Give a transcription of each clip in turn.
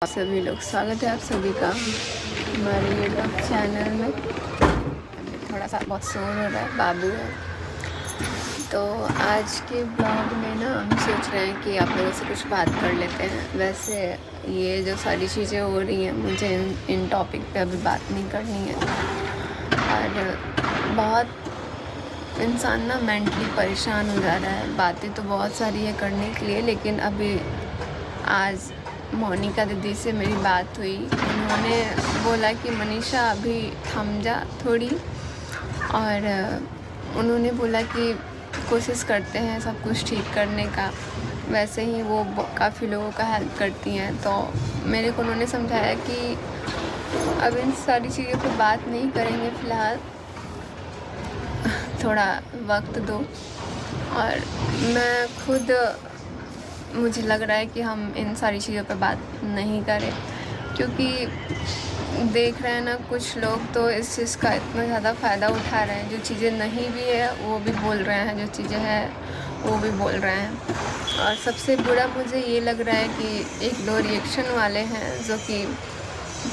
सभी लोग स्वागत है आप सभी का हमारे यूट्यूब चैनल में। अभी थोड़ा सा बहुत शोर हो रहा है, बाबू है। तो आज के ब्लॉग में ना हम सोच रहे हैं कि आप लोगों से कुछ बात कर लेते हैं। वैसे ये जो सारी चीज़ें हो रही हैं, मुझे इन टॉपिक पे अभी बात नहीं करनी है। और बहुत इंसान ना मेंटली परेशान हो जा रहा है। बातें तो बहुत सारी है करने के लिए, लेकिन अभी आज मोनिका दीदी से मेरी बात हुई। उन्होंने बोला कि मनीषा अभी थम जा थोड़ी, और उन्होंने बोला कि कोशिश करते हैं सब कुछ ठीक करने का। वैसे ही वो काफ़ी लोगों का हेल्प करती हैं। तो मेरे को उन्होंने समझाया कि अब इन सारी चीज़ों पर बात नहीं करेंगे फ़िलहाल, थोड़ा वक्त दो। और मैं खुद, मुझे लग रहा है कि हम इन सारी चीज़ों पे बात नहीं करें, क्योंकि देख रहे हैं ना कुछ लोग तो इस चीज़ का इतना ज़्यादा फ़ायदा उठा रहे हैं। जो चीज़ें नहीं भी है वो भी बोल रहे हैं, जो चीज़ें हैं वो भी बोल रहे हैं। और सबसे बुरा मुझे ये लग रहा है कि एक दो रिएक्शन वाले हैं, जो कि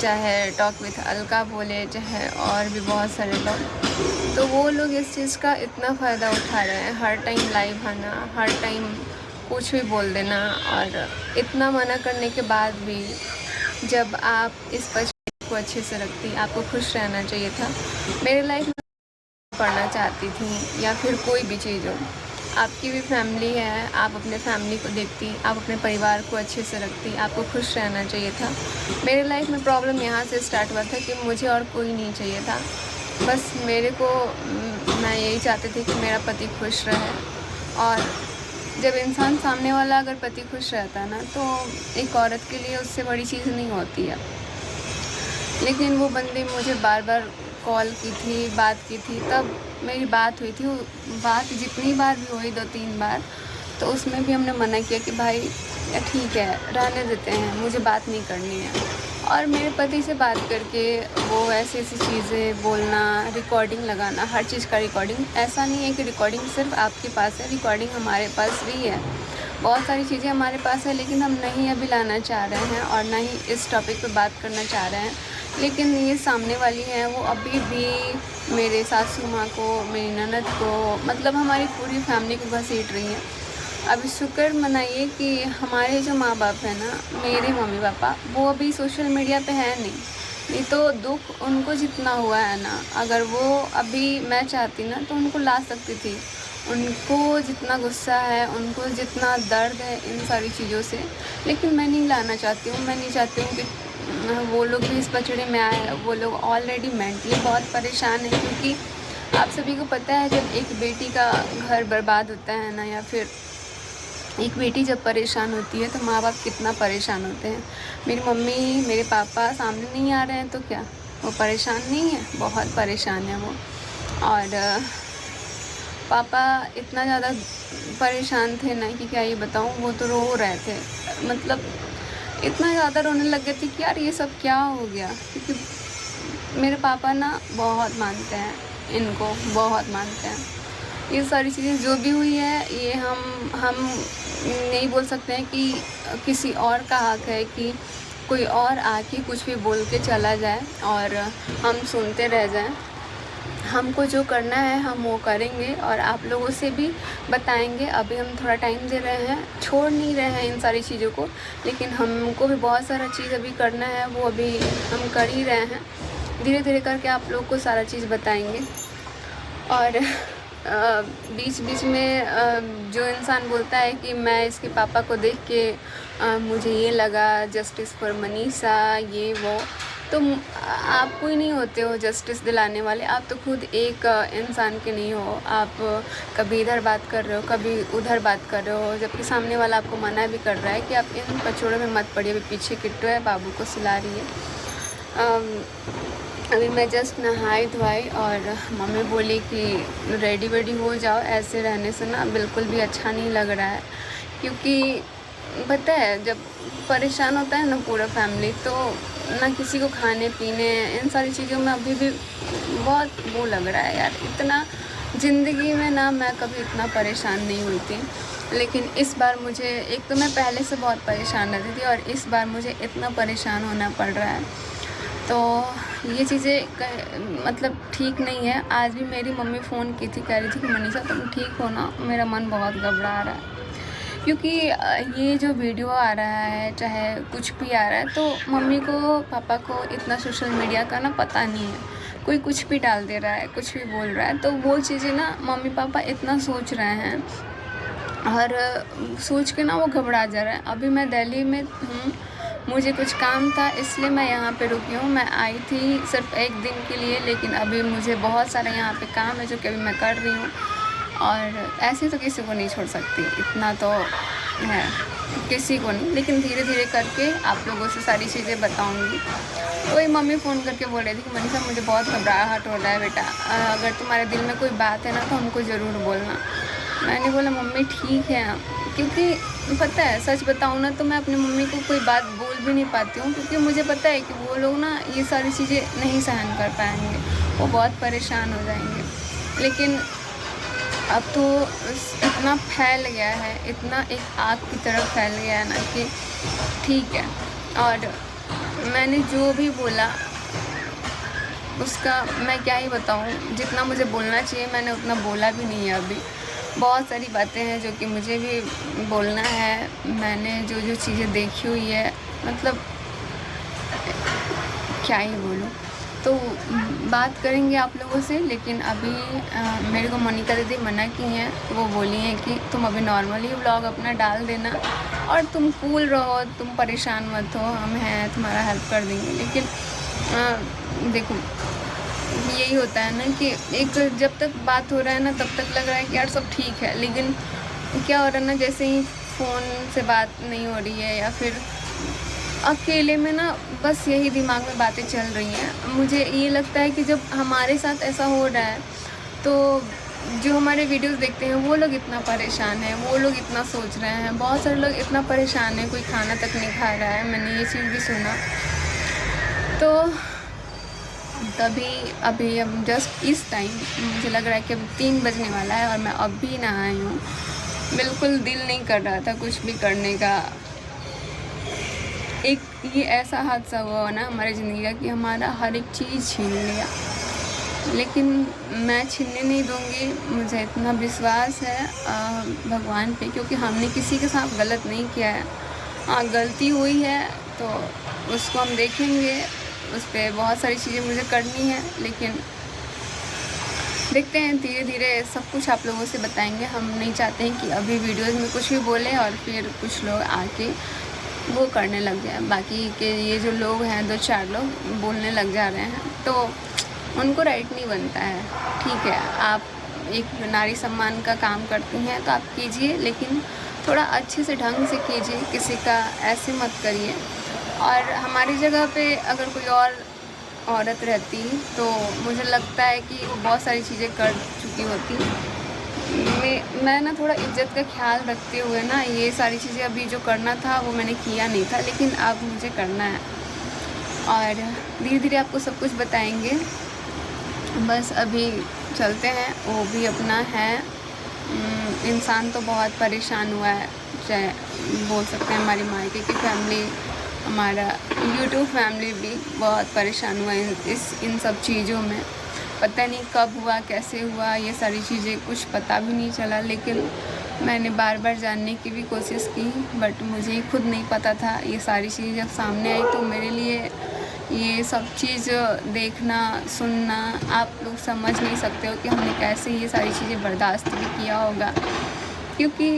चाहे टॉक विथ अलका बोले, चाहे और भी बहुत सारे लोग, तो वो लोग इस चीज़ का इतना फ़ायदा उठा रहे हैं। हर टाइम लाइव आना, हर टाइम कुछ भी बोल देना, और इतना मना करने के बाद भी जब आप इस बच्चे को अच्छे से रखती, आपको खुश रहना चाहिए था। मेरे लाइफ में पढ़ना चाहती थी या फिर कोई भी चीज़ हो, आपकी भी फैमिली है, आप अपने फैमिली को देखती, आप अपने परिवार को अच्छे से रखती, आपको खुश रहना चाहिए था। मेरे लाइफ में प्रॉब्लम यहाँ से स्टार्ट हुआ था कि मुझे और कोई नहीं चाहिए था। बस मेरे को, मैं यही चाहती थी कि मेरा पति खुश रहे। और जब इंसान सामने वाला अगर पति खुश रहता है ना, तो एक औरत के लिए उससे बड़ी चीज़ नहीं होती है। लेकिन वो बंदी मुझे बार बार कॉल की थी, बात की थी, तब मेरी बात हुई थी। वो बात जितनी बार भी हुई, 2-3 बार, तो उसमें भी हमने मना किया कि भाई ठीक है, रहने देते हैं, मुझे बात नहीं करनी है। और मेरे पति से बात करके वो ऐसी ऐसी चीज़ें बोलना, रिकॉर्डिंग लगाना, हर चीज़ का रिकॉर्डिंग। ऐसा नहीं है कि रिकॉर्डिंग सिर्फ आपके पास है, रिकॉर्डिंग हमारे पास भी है। बहुत सारी चीज़ें हमारे पास है, लेकिन हम नहीं अभी लाना चाह रहे हैं और ना ही इस टॉपिक पे बात करना चाह रहे हैं। लेकिन ये सामने वाली हैं, वो अभी भी मेरे सासू माँ को, मेरी ननद को, मतलब हमारी पूरी फैमिली को घसीट रही हैं। अभी शुक्र मनाइए कि हमारे जो माँ बाप हैं ना, मेरे मम्मी पापा, वो अभी सोशल मीडिया पे है नहीं तो दुख उनको जितना हुआ है ना, अगर वो अभी मैं चाहती ना तो उनको ला सकती थी। उनको जितना गुस्सा है, उनको जितना दर्द है इन सारी चीज़ों से, लेकिन मैं नहीं लाना चाहती हूँ। मैं नहीं चाहती हूँ कि वो लोग भी इस पचड़े में आए। वो लोग ऑलरेडी मेंटली बहुत परेशान हैं, क्योंकि आप सभी को पता है जब एक बेटी का घर बर्बाद होता है ना, या फिर एक बेटी जब परेशान होती है तो माँ बाप कितना परेशान होते हैं। मेरी मम्मी, मेरे पापा सामने नहीं आ रहे हैं तो क्या वो परेशान नहीं है? बहुत परेशान है वो। और पापा इतना ज़्यादा परेशान थे ना कि क्या ये बताऊँ, वो तो रो रहे थे। मतलब इतना ज़्यादा रोने लग गए थे कि यार ये सब क्या हो गया। क्योंकि मेरे पापा ना बहुत मानते हैं इनको, बहुत मानते हैं। ये सारी चीज़ें जो भी हुई है, ये हम नहीं बोल सकते हैं कि किसी और का हक है कि कोई और आके कुछ भी बोल के चला जाए और हम सुनते रह जाएं। हमको जो करना है हम वो करेंगे और आप लोगों से भी बताएंगे। अभी हम थोड़ा टाइम दे रहे हैं, छोड़ नहीं रहे हैं इन सारी चीज़ों को, लेकिन हमको भी बहुत सारा चीज़ अभी करना है, वो अभी हम कर ही रहे हैं। धीरे धीरे करके आप लोग को सारा चीज़ बताएंगे। और बीच बीच में जो इंसान बोलता है कि मैं इसके पापा को देख के मुझे ये लगा जस्टिस फॉर मनीषा, ये वो, तो आप कोई नहीं होते हो जस्टिस दिलाने वाले। आप तो खुद एक इंसान के नहीं हो। आप कभी इधर बात कर रहे हो, कभी उधर बात कर रहे हो, जबकि सामने वाला आपको मना भी कर रहा है कि आप इन पचड़ों में मत पड़िए। अभी पीछे किट्टू है, बाबू को सुला रही है। अभी मैं जस्ट नहाई धोई और मम्मी बोली कि रेडी वेडी हो जाओ, ऐसे रहने से ना बिल्कुल भी अच्छा नहीं लग रहा है। क्योंकि पता है जब परेशान होता है ना पूरा फैमिली, तो ना किसी को खाने पीने, इन सारी चीज़ों में अभी भी बहुत वो लग रहा है यार। इतना ज़िंदगी में ना मैं कभी इतना परेशान नहीं हुई थी। लेकिन इस बार मुझे, एक तो मैं पहले से बहुत परेशान रहती थी और इस बार मुझे इतना परेशान होना पड़ रहा है, तो ये चीज़ें मतलब ठीक नहीं है। आज भी मेरी मम्मी फ़ोन की थी, कह रही थी कि मनीषा तुम ठीक हो ना? मेरा मन बहुत घबरा रहा है, क्योंकि ये जो वीडियो आ रहा है, चाहे कुछ भी आ रहा है, तो मम्मी को, पापा को इतना सोशल मीडिया का ना पता नहीं है। कोई कुछ भी डाल दे रहा है, कुछ भी बोल रहा है, तो वो चीज़ें ना मम्मी पापा इतना सोच रहे हैं और सोच के ना वो घबरा जा रहा है। अभी मैं दिल्ली में हूँ, मुझे कुछ काम था इसलिए मैं यहाँ पे रुकी हूँ। मैं आई थी सिर्फ एक दिन के लिए, लेकिन अभी मुझे बहुत सारा यहाँ पे काम है जो कि अभी मैं कर रही हूँ, और ऐसे तो किसी को नहीं छोड़ सकती, इतना तो है, किसी को नहीं। लेकिन धीरे धीरे करके आप लोगों से सारी चीज़ें बताऊँगी। वही मम्मी फ़ोन करके बोल रही थी कि मनीषा मुझे बहुत घबराहट हो रहा है बेटा, अगर तुम्हारे दिल में कोई बात है ना तो हमको ज़रूर बोलना। मैंने बोला मम्मी ठीक है, क्योंकि पता है सच बताऊँ ना तो मैं अपनी मम्मी को कोई बात बोल भी नहीं पाती हूँ, क्योंकि मुझे पता है कि वो लोग ना ये सारी चीज़ें नहीं सहन कर पाएंगे, वो बहुत परेशान हो जाएंगे। लेकिन अब तो इतना फैल गया है, इतना एक आग की तरह फैल गया है ना कि ठीक है। और मैंने जो भी बोला उसका मैं क्या ही बताऊँ, जितना मुझे बोलना चाहिए मैंने उतना बोला भी नहीं है। अभी बहुत सारी बातें हैं जो कि मुझे भी बोलना है, मैंने जो जो चीज़ें देखी हुई है, मतलब क्या ही बोलूँ। तो बात करेंगे आप लोगों से, लेकिन अभी मेरे को मोनिका दीदी मना की हैं। वो बोली हैं कि तुम अभी नॉर्मली व्लॉग अपना डाल देना और तुम कूल रहो, तुम परेशान मत हो, हम हैं, तुम्हारा हेल्प कर देंगे। लेकिन देखो यही होता है ना कि एक जब तक बात हो रहा है ना तब तक लग रहा है कि यार सब ठीक है, लेकिन क्या हो रहा है ना, जैसे ही फ़ोन से बात नहीं हो रही है या फिर अकेले में ना बस यही दिमाग में बातें चल रही हैं। मुझे ये लगता है कि जब हमारे साथ ऐसा हो रहा है तो जो हमारे वीडियोस देखते हैं वो लोग इतना परेशान हैं, वो लोग इतना सोच रहे हैं, बहुत सारे लोग इतना परेशान हैं, कोई खाना तक नहीं खा रहा है। मैंने ये चीज़ भी सुना। तो तभी अभी अब जस्ट इस टाइम मुझे लग रहा है कि अब 3 बजने वाला है और मैं अब भी ना आई हूँ। बिल्कुल दिल नहीं कर रहा था कुछ भी करने का। एक ये ऐसा हादसा हुआ ना हमारी ज़िंदगी का कि हमारा हर एक चीज़ छीन लिया, लेकिन मैं छीनने नहीं दूँगी। मुझे इतना विश्वास है भगवान पे, क्योंकि हमने किसी के साथ गलत नहीं किया है। हाँ, गलती हुई है तो उसको हम देखेंगे, उस पर बहुत सारी चीज़ें मुझे करनी है, लेकिन देखते हैं धीरे धीरे सब कुछ आप लोगों से बताएंगे। हम नहीं चाहते हैं कि अभी वीडियोज़ में कुछ भी बोलें और फिर कुछ लोग आके वो करने लग जाए। बाकी के ये जो लोग हैं 2-4 लोग बोलने लग जा रहे हैं, तो उनको राइट नहीं बनता है। ठीक है, आप एक नारी सम्मान का काम करती हैं तो आप कीजिए, लेकिन थोड़ा अच्छे से ढंग से कीजिए, किसी का ऐसे मत करिए। और हमारी जगह पे अगर कोई और औरत रहती तो मुझे लगता है कि वो बहुत सारी चीज़ें कर चुकी होती। मैं ना थोड़ा इज्जत का ख्याल रखते हुए ना ये सारी चीज़ें अभी जो करना था वो मैंने किया नहीं था, लेकिन अब मुझे करना है और धीरे धीरे आपको सब कुछ बताएंगे। बस अभी चलते हैं, वो भी अपना है। इंसान तो बहुत परेशान हुआ है, चाहे बोल सकते हैं हमारी मायके की फैमिली, हमारा यूट्यूब फैमिली भी बहुत परेशान हुआ है इन सब चीज़ों में। पता नहीं कब हुआ, कैसे हुआ, ये सारी चीज़ें कुछ पता भी नहीं चला। लेकिन मैंने बार बार जानने की भी कोशिश की, बट मुझे खुद नहीं पता था। ये सारी चीज़ जब सामने आई तो मेरे लिए ये सब चीज़ देखना, सुनना, आप लोग समझ नहीं सकते हो कि हमने कैसे ये सारी चीज़ें बर्दाश्त भी किया होगा। क्योंकि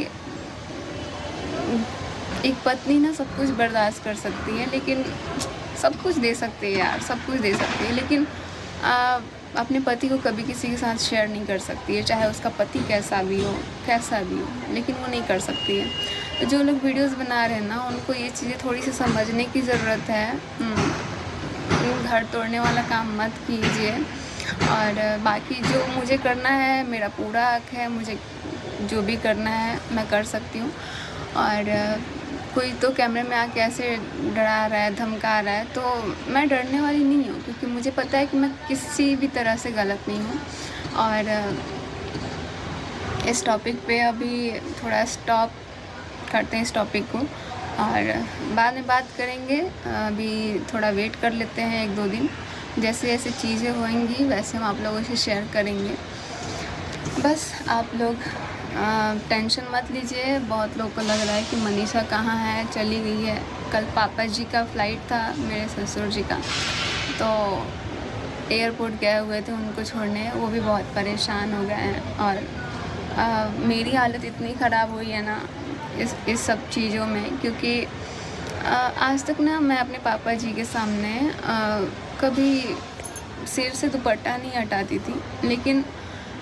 एक पत्नी ना सब कुछ बर्दाश्त कर सकती है, लेकिन सब कुछ दे सकती है यार, सब कुछ दे सकती है, लेकिन अपने पति को कभी किसी के साथ शेयर नहीं कर सकती है, चाहे उसका पति कैसा भी हो, लेकिन वो नहीं कर सकती है। तो जो लोग वीडियोस बना रहे हैं ना, उनको ये चीज़ें थोड़ी सी समझने की ज़रूरत है। घर तोड़ने वाला काम मत कीजिए। और बाकी जो मुझे करना है, मेरा पूरा हक है, मुझे जो भी करना है मैं कर सकती हूँ। और कोई तो कैमरे में आके ऐसे डरा रहा है, धमका रहा है, तो मैं डरने वाली नहीं हूँ, क्योंकि मुझे पता है कि मैं किसी भी तरह से गलत नहीं हूँ। और इस टॉपिक पे अभी थोड़ा स्टॉप करते हैं इस टॉपिक को, और बाद में बात करेंगे। अभी थोड़ा वेट कर लेते हैं 1-2 दिन, जैसे जैसे चीज़ें होंगी वैसे हम आप लोगों से शेयर करेंगे। बस आप लोग टेंशन मत लीजिए। बहुत लोगों को लग रहा है कि मनीषा कहाँ है, चली गई है। कल पापा जी का फ़्लाइट था, मेरे ससुर जी का, तो एयरपोर्ट गए हुए थे उनको छोड़ने। वो भी बहुत परेशान हो गए हैं, और मेरी हालत इतनी ख़राब हुई है ना इस सब चीज़ों में, क्योंकि आज तक ना मैं अपने पापा जी के सामने कभी सिर से दुपट्टा नहीं हटाती थी, लेकिन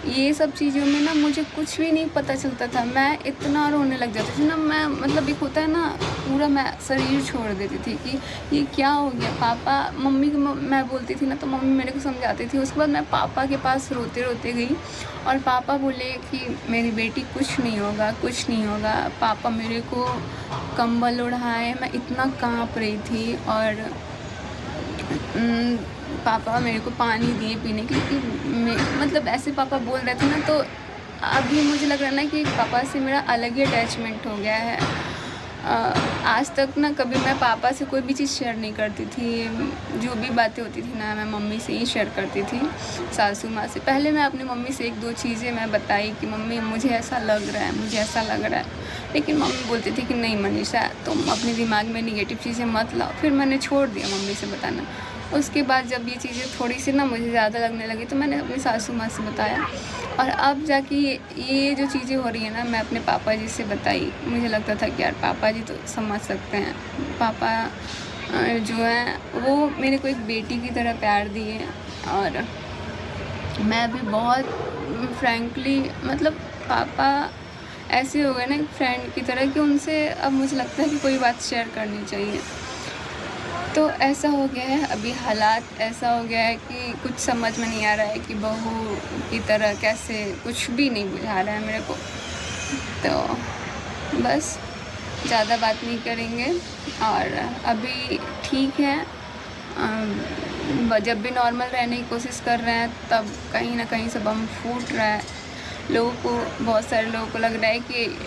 ये सब चीज़ों में ना मुझे कुछ भी नहीं पता चलता था। मैं इतना रोने लग जाती थी ना, मैं मतलब एक होता है ना, पूरा मैं शरीर छोड़ देती थी कि ये क्या हो गया। पापा मम्मी को मैं बोलती थी ना, तो मम्मी मेरे को समझाती थी। उसके बाद मैं पापा के पास रोते रोते गई, और पापा बोले कि मेरी बेटी कुछ नहीं होगा, कुछ नहीं होगा। पापा मेरे को कंबल ओढ़ाए, मैं इतना काँप रही थी, और पापा मेरे को पानी दिए पीने के लिए, मतलब ऐसे पापा बोल रहे थे ना, तो अभी मुझे लग रहा है ना कि पापा से मेरा अलग ही अटैचमेंट हो गया है। आज तक ना कभी मैं पापा से कोई भी चीज़ शेयर नहीं करती थी। जो भी बातें होती थी ना, मैं मम्मी से ही शेयर करती थी, सासू माँ से। पहले मैं अपनी मम्मी से 1-2 चीज़ें मैं बताई कि मम्मी मुझे ऐसा लग रहा है, मुझे ऐसा लग रहा है, लेकिन मम्मी बोलती थी कि नहीं मनीषा, तुम अपने दिमाग में निगेटिव चीज़ें मत लाओ। फिर मैंने छोड़ दिया मम्मी से बताना। उसके बाद जब ये चीज़ें थोड़ी सी ना मुझे ज़्यादा लगने लगी, तो मैंने अपनी सासू माँ से बताया, और अब जाके ये जो चीज़ें हो रही है ना, मैं अपने पापा जी से बताई। मुझे लगता था कि यार पापा जी तो समझ सकते हैं। पापा जो हैं वो मेरे को एक बेटी की तरह प्यार दिए, और मैं भी बहुत फ्रैंकली, मतलब पापा ऐसे हो गए ना एक फ्रेंड की तरह, कि उनसे अब मुझे लगता है कि कोई बात शेयर करनी चाहिए। तो ऐसा हो गया है, अभी हालात ऐसा हो गया है कि कुछ समझ में नहीं आ रहा है कि बहू की तरह कैसे, कुछ भी नहीं बुझा रहा है मेरे को। तो बस ज़्यादा बात नहीं करेंगे, और अभी ठीक है। जब भी नॉर्मल रहने की कोशिश कर रहे हैं, तब कहीं ना कहीं सब हम फूट रहा है। बहुत सारे लोगों को लग रहा है कि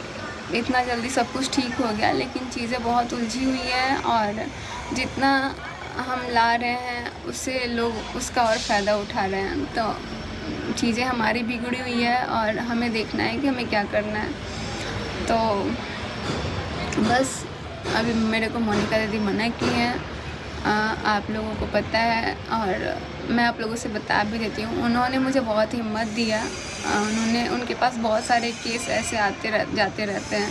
इतना जल्दी सब कुछ ठीक हो गया, लेकिन चीज़ें बहुत उलझी हुई हैं, और जितना हम ला रहे हैं उससे लोग उसका और फ़ायदा उठा रहे हैं। तो चीज़ें हमारी बिगड़ी हुई है, और हमें देखना है कि हमें क्या करना है। तो बस अभी मेरे को मोनिका दीदी मना की है, आप लोगों को पता है, और मैं आप लोगों से बता भी देती हूँ। उन्होंने मुझे बहुत हिम्मत दिया। उनके पास बहुत सारे केस ऐसे जाते रहते हैं,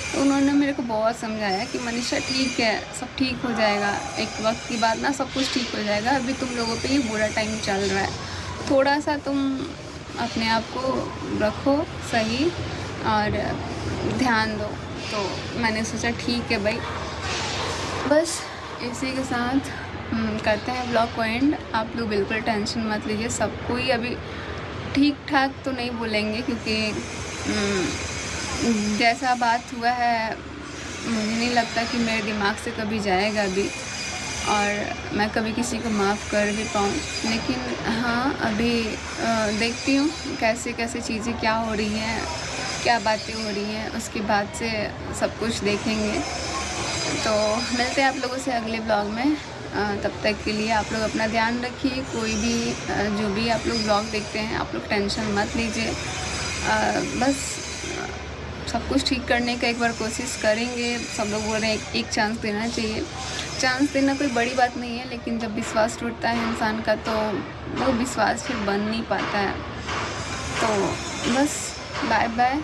तो उन्होंने मेरे को बहुत समझाया कि मनीषा ठीक है, सब ठीक हो जाएगा, एक वक्त की बात ना सब कुछ ठीक हो जाएगा। अभी तुम लोगों पे ही बुरा टाइम चल रहा है, थोड़ा सा तुम अपने आप को रखो सही और ध्यान दो। तो मैंने सोचा ठीक है भाई। बस इसी के साथ करते हैं ब्लॉग को एंड। आप लोग बिल्कुल टेंशन मत लीजिए, सब कोई अभी ठीक ठाक तो नहीं बोलेंगे, क्योंकि जैसा बात हुआ है मुझे नहीं लगता कि मेरे दिमाग से कभी जाएगा अभी, और मैं कभी किसी को माफ़ कर भी पाऊँ। लेकिन हाँ, अभी देखती हूँ कैसे कैसे चीज़ें क्या हो रही हैं, क्या बातें हो रही हैं, उसके बाद से सब कुछ देखेंगे। तो मिलते हैं आप लोगों से अगले ब्लॉग में। तब तक के लिए आप लोग अपना ध्यान रखिए। कोई भी जो भी आप लोग ब्लॉग देखते हैं, आप लोग टेंशन मत लीजिए। बस सब कुछ ठीक करने का एक बार कोशिश करेंगे। सब लोग बोल रहे हैं एक चांस देना चाहिए। चांस देना कोई बड़ी बात नहीं है, लेकिन जब विश्वास टूटता है इंसान का, तो वो विश्वास फिर बन नहीं पाता है। तो बस बाय बाय।